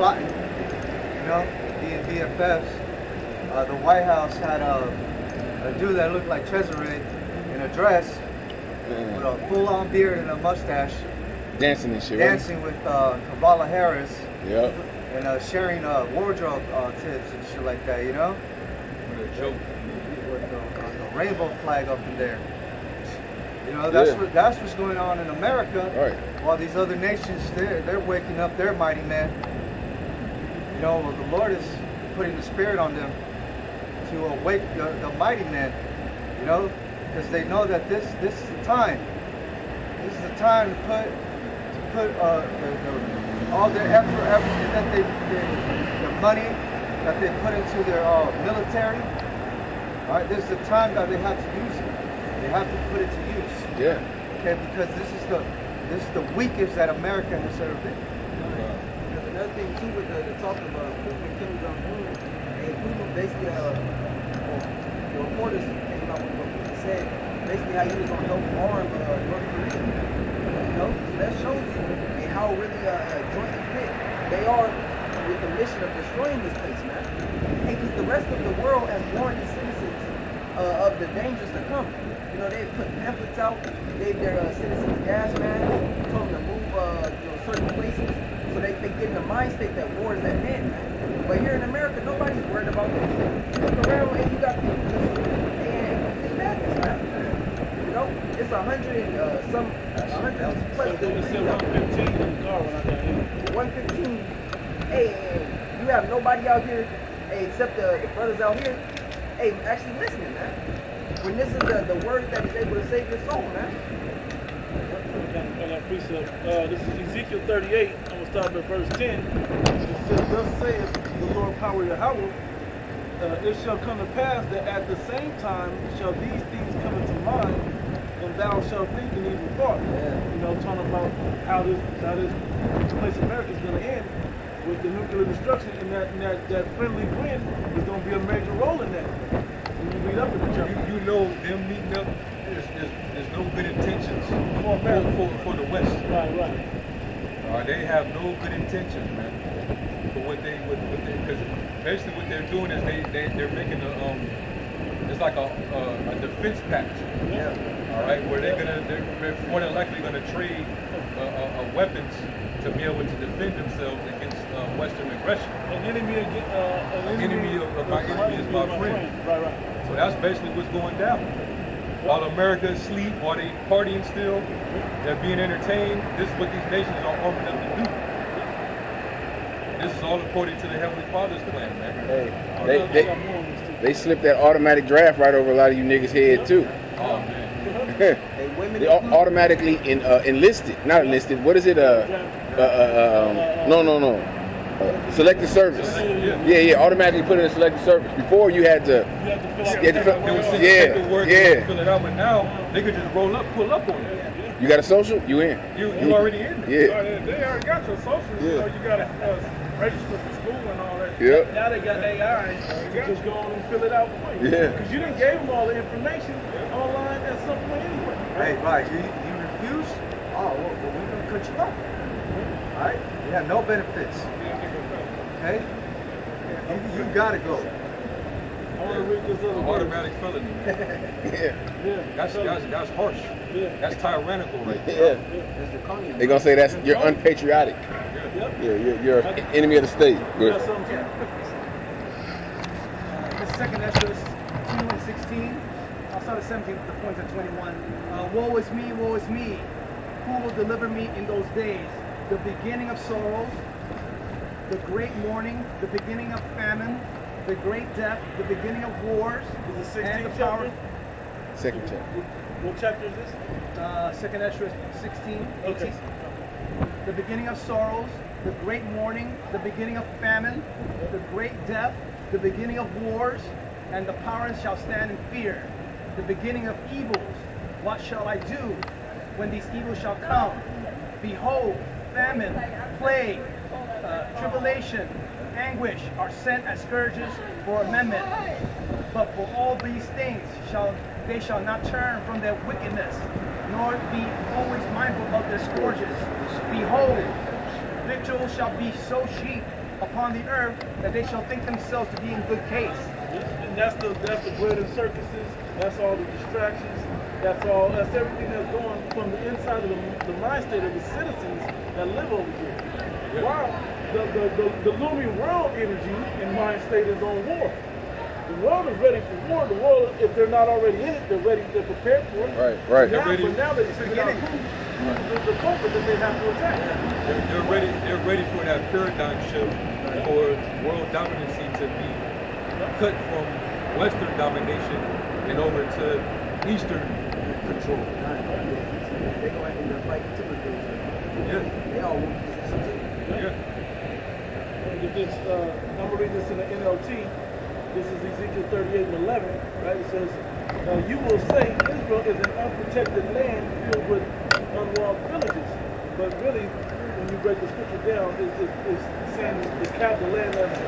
plotting, you know, being BFFs. The White House had a dude that looked like Cesare in a dress with a full-on beard and a mustache. Dancing and shit, dancing right? with Kamala Harris. Yep. And sharing wardrobe tips and shit like that, you know? With a joke. With the rainbow flag up in there. You know, that's what's going on in America. Right. While these other nations, they're waking up their mighty men. You know, the Lord is putting the spirit on them to awake the mighty men. You know, because they know that this is the time. This is the time to put all their effort, everything that the money that they put into their military. All right, this is the time that they have to use it. They have to put it to use. Yeah. Okay, because this is the weakest that America has ever been. Another thing too with the talk about Kim Jong-un, and Putin basically, the reporters came out with what Putin said, basically how he was going to help arm North Korea. You know, so that shows you how really jointly fit they are with the mission of destroying this place, man. And because the rest of the world has warned the citizens of the dangers to come. You know, they've put pamphlets out, gave their citizens gas masks, told them to move certain places, so they get in the mind state that war is at hand, man. But here in America, nobody's worried about this. Look around and you got people just, it's madness, man. You know, it's 100 plus. So they said 115 in the car when I got here. 115. Hey, you have nobody out here, hey, except the brothers out here, hey, actually listening, man. When this is the word that is able to save your soul, man. On that precept, this is Ezekiel 38. I'm going to start at verse 10. It says, thus saith the Lord power Yahweh, it shall come to pass that at the same time shall these things come into mind, and thou shalt think an evil thought. You know, talking about how this place America is going to end with the nuclear destruction, and that friendly wind is going to be a major role in that. When you meet up with each other. You know them meeting up, there's no good intentions for the West. Right. They have no good intentions, man. For what they because basically what they're doing is they're making it's like a defense pact. Yeah. All right, where they're more than likely gonna trade weapons to be able to defend themselves against Western aggression. An enemy of my enemy is my friend. Right. So that's basically what's going down. While America is asleep, while they partying still, they're being entertained, this is what these nations are arming up to do. This is all according to the Heavenly Father's plan, man. Hey, they slipped that automatic draft right over a lot of you niggas' head too. Oh man. They automatically enlisted, not enlisted. What is it? No. Selected service. Yeah. Automatically put in a selected service. Before you had to. Fill it out, but now they could just pull up on you. You got a social? You in? You already in? Yeah. They already got your social, so you got to register for school and all that. Yep. Now they got AI, you just go on and fill it out for you. Yeah. Because you didn't give them all the information online at some point anyway. Hey, right, you refuse? Oh, well, we're going to cut you off. All right? You have no benefits. Okay? You got to go. I want to read this other Automatic felony. Yeah. That's harsh. Yeah. That's tyrannical right there. Yeah. They're gonna say you're unpatriotic. Yeah, you're an enemy of the state. Good. The second Esdras 2 and 16. I'll start at 17 with the points at 21. Woe is me, woe is me. Who will deliver me in those days? The beginning of sorrows, the great mourning, the beginning of famine, the great death, the beginning of wars, Is it and the 16th power. chapter? Second chapter. What chapter is this? Second Esdras 16, 18. Okay. The beginning of sorrows, the great mourning, the beginning of famine, the great death, the beginning of wars, and the powers shall stand in fear. The beginning of evils, what shall I do when these evils shall come? Behold, famine, plague, tribulation, anguish are sent as scourges for amendment. But for all these things they shall not turn from their wickedness, nor be always mindful of their scourges. Behold, victuals shall be so cheap, upon the earth that they shall think themselves to be in good case. And that's the bread and circuses. That's all the distractions. That's everything that's going from the inside of the mind state of the citizens that live over here. While the looming world energy and mind state is on war. The world is ready for war. The world, if they're not already in it, they're prepared for it. Right. Now, but now that it's beginning, the culprit that they have to attack. They're ready for that paradigm shift for world dominancy to be cut from Western domination and over to Eastern control. They're going into the fight to Yeah. They all want positions too. Yeah. I'm going to read this in the NLT. This is Ezekiel 38 and 11. Right? It says, you will say Israel is an unprotected land filled with unwalled villages. But really, when you break the scripture down, it's saying the land that's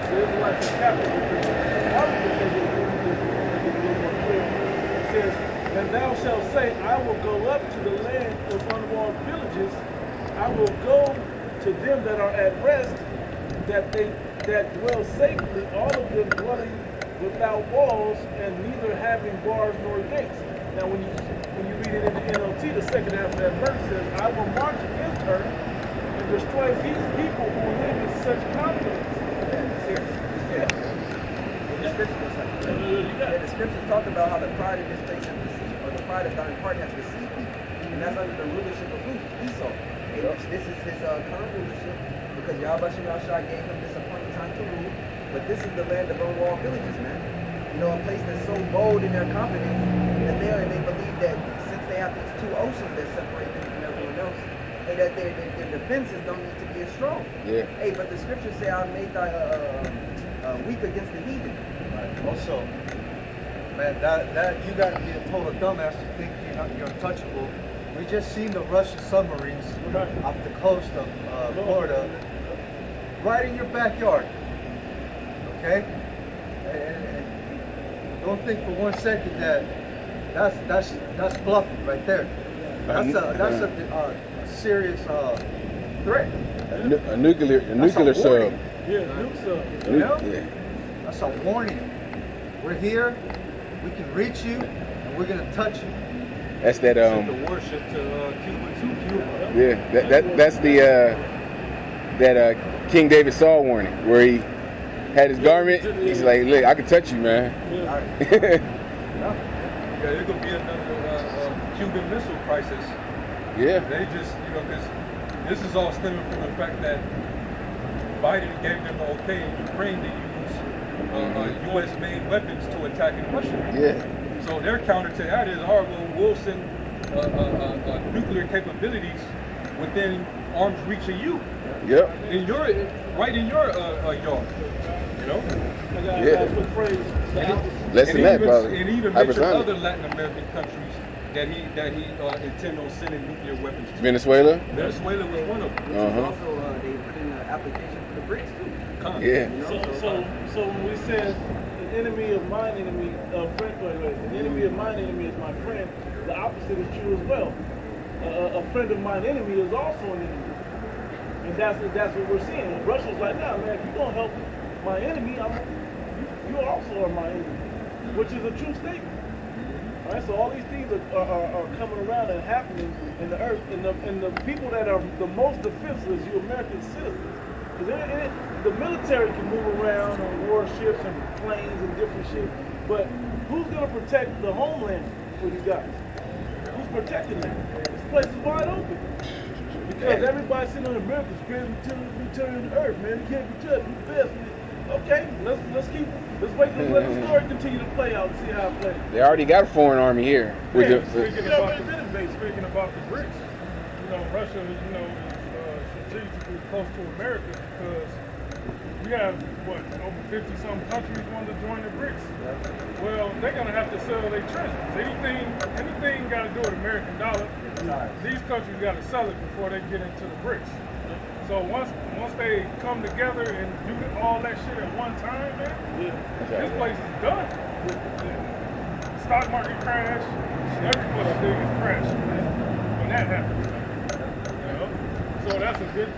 the Israelites is captive. It says, and thou shalt say, I will go up to the land of unwalled villages. I will go to them that are at rest, that dwell safely, all of them dwelling without walls, and neither having bars nor gates. Now, when you read it in the NLT, the second half of that verse says, I will march against her and destroy these people who live in such confidence. The scriptures talk about how the pride of this place has deceived, or the pride of thine heart has deceived thee, and that's under the rulership of who? Esau. This is his current rulership, because Yahweh Shemashah gave him this appointed time to rule. But this is the land of unwalled villages, man. You know, a place that's so bold in their confidence that they believe that since they have these two oceans that separate them from everyone else, that their defenses don't need to be as strong. Yeah. Hey, but the scriptures say I made thy weak against the heathen. Also, man, that you got to be a total dumbass to think you're untouchable. We just seen the Russian submarines off the coast of Florida, right in your backyard. Okay, and don't think for 1 second that that's bluffing right there. That's a serious threat. A nuclear sub. Yeah, nuke sub. You know? Yeah. That's a warning. We're here. We can reach you, and we're gonna touch you. That's that The warship to Cuba. Yeah, that's the that King David Saul warning where he had his garment. He's like, look, I can touch you, man. Yeah, there's gonna be another Cuban Missile Crisis. Yeah. They just, because this is all stemming from the fact that Biden gave them the okay in Ukraine to use U.S.-made weapons to attack in Russia. Yeah. So their counter to that is, we'll send nuclear capabilities within arm's reach of you. Yep. Right in your yard. Yeah. Less than that, probably. And even mentioned other Latin American countries that he intend on sending nuclear weapons to. Venezuela? Venezuela was one of them. Also, they put in an application for the BRICS too. Yeah. So when we said an enemy of mine enemy, an enemy of mine enemy is my friend, the opposite is true as well. A friend of mine enemy is also an enemy. And that's what we're seeing. And Russia's like, nah, man, if you're going to help my enemy, you also are my enemy, which is a true statement. All right, so all these things are coming around and happening in the earth, and the people that are the most defenseless, you American citizens. Because the military can move around on warships and planes and different shit, but who's going to protect the homeland for you guys? Who's protecting that? This place is wide open. Because everybody's sitting on America's greatest military on the earth, man. You can't be touched. We're the best. Okay, let's wait and let the story continue to play out and see how it plays. They already got a foreign army here. Speaking about the BRICS, Russia, is strategically close to America because we have over 50-some countries want to join the BRICS. Well, they're gonna have to sell their treasures. Anything got to do with American dollar. These countries got to sell it before they get into the BRICS. So once they come together and do all that shit at one time, man, this place is done. The stock market crash, everybody's biggest crash, man, when that happens. So that's a good,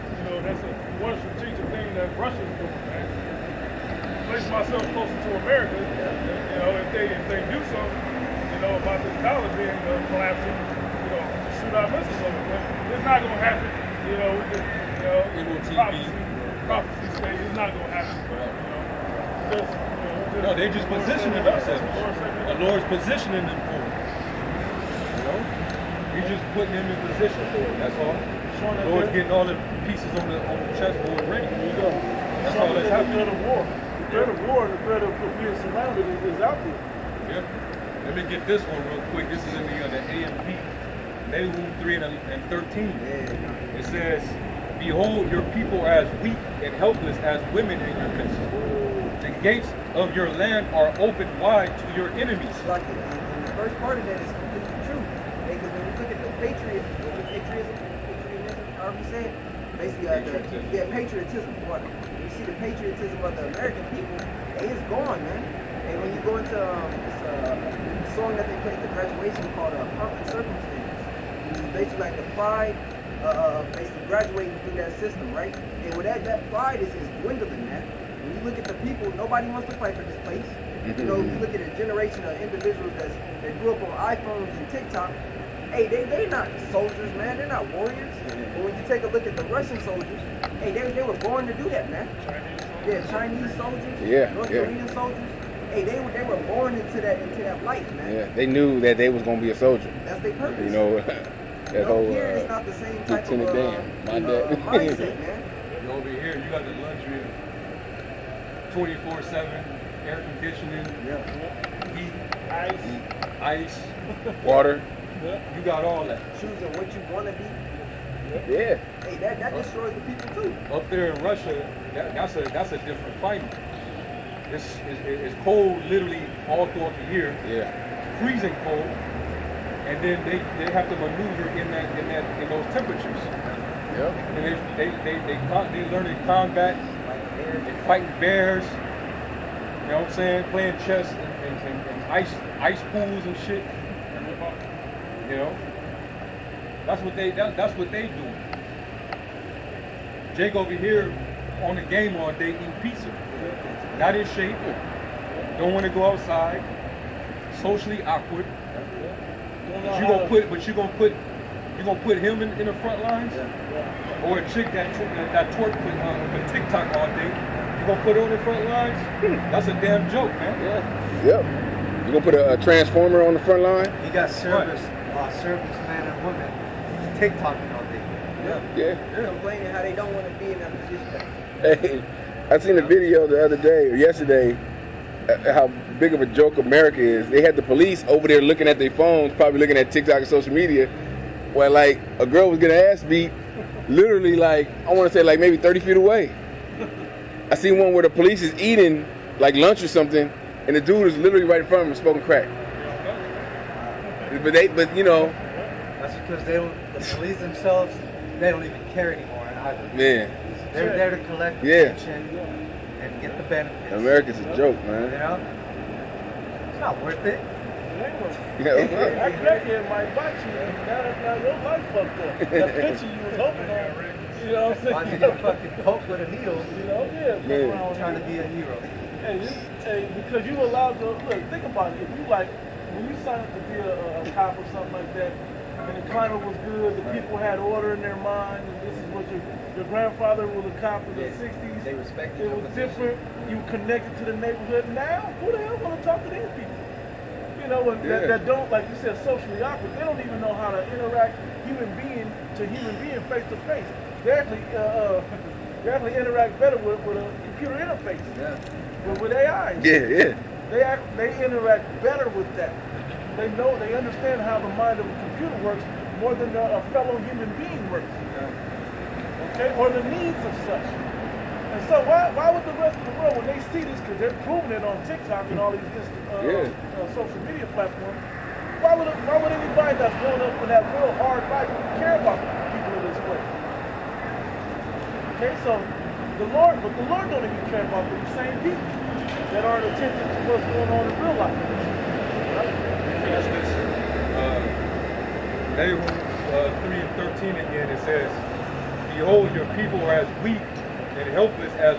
one strategic thing that Russia's doing, man. Place myself closer to America. You know, if they do something, you know, about this dollar being collapsing, you know, shoot our missiles over. But it's not gonna happen. You know, we just, you know, prophecy say it's not gonna happen. But, you know, No, they're just positioning themselves. The Lord's positioning them for it. You know? He's just putting them in position for it. That's all. The Lord's getting all the pieces on the chessboard ready. That's all that's happening. The threat of war. The threat of war, the threat of being surrounded is out there. Yeah. Let me get this one real quick. This is in the AMP, Nahum 3 and 13. It says, behold, your people are as weak and helpless as women in your midst. The gates of your land are open wide to your enemies. Like it. And the first part of that is completely true. Because when you look at the patriotism, however you say it, basically patriotism. When you see the patriotism of the American people, it is gone, man. And when you go into this song that they play at the graduation called Pomp and Circumstance, it's basically like the pride basically graduating through that system, right? And with that pride is dwindling, man. When you look at the people, nobody wants to fight for this place. You know, you look at a generation of individuals that grew up on iPhones and TikTok. Hey, they not soldiers, man. They're not warriors. But when you take a look at the Russian soldiers, hey, they were born to do that, man. Chinese soldiers, North Korean soldiers. Hey, they were born into that life, man. Yeah, they knew that they was gonna be a soldier. That's their purpose. You know, that whole here it's not the same type of Lieutenant Dan, my dad. mindset, man. You over here, you got the luxury of 24/7 air conditioning, heat, ice, water. You got all that. Choosing what you want to be. Yeah. Hey, that destroys the people too. Up there in Russia, that's a different climate. It's cold literally all throughout the year. Yeah. Freezing cold, and then they have to maneuver in those temperatures. Yep. And they learn to combat, they fighting bears. You know what I'm saying? Playing chess and ice pools and shit. You know, that's what they do. Jake over here on the game all day eating pizza, not in shape, don't want to go outside, socially awkward. But you're gonna put him in the front lines, or a chick that twerk for TikTok all day. You gonna put her on the front lines? That's a damn joke, man. Yeah. Yep. You gonna put a transformer on the front line? You got service men and women TikToking all day. Yeah. Complaining how they don't want to be in that position. Hey, I seen a video the other day or yesterday how big of a joke America is. They had the police over there looking at their phones, probably looking at TikTok and social media, where like a girl was getting her ass beat, literally like, I want to say like maybe 30 feet away. I seen one where the police is eating like lunch or something, and the dude is literally right in front of him smoking crack. But you know, that's because the police themselves, they don't even care anymore either. Man. They're there to collect attention and get the benefits. America's a joke, man. You know? It's not worth it. That crackhead might bite you, and now your life fucked up. That picture you was hoping on. You know what I'm saying? Why did you fucking poke with a needle? You know, around trying to be a hero. Hey, because you allowed to, look, think about it. If you like, when you signed up to be a cop or something like that, and the climate was good, the people had order in their mind, and this is what your grandfather was a cop in the 60s. They respected it was different. You connected to the neighborhood. Now, who the hell want to talk to these people? You know, that don't, like you said, socially awkward. They don't even know how to interact human being to human being face to face. They actually interact better with a computer interface. With AI. They interact better with that. They understand how the mind of a computer works more than a fellow human being works. Okay, or the needs of such. And so why would the rest of the world, when they see this, because they're proving it on TikTok and all these social media platforms, why would anybody that's grown up with that real hard life care about people in this way? Okay, so the Lord don't even care about the same people that aren't attentive to what's going on in real life. Right? That's this. Nahum 3 and 13 again, it says, behold, your people are as weak and helpless as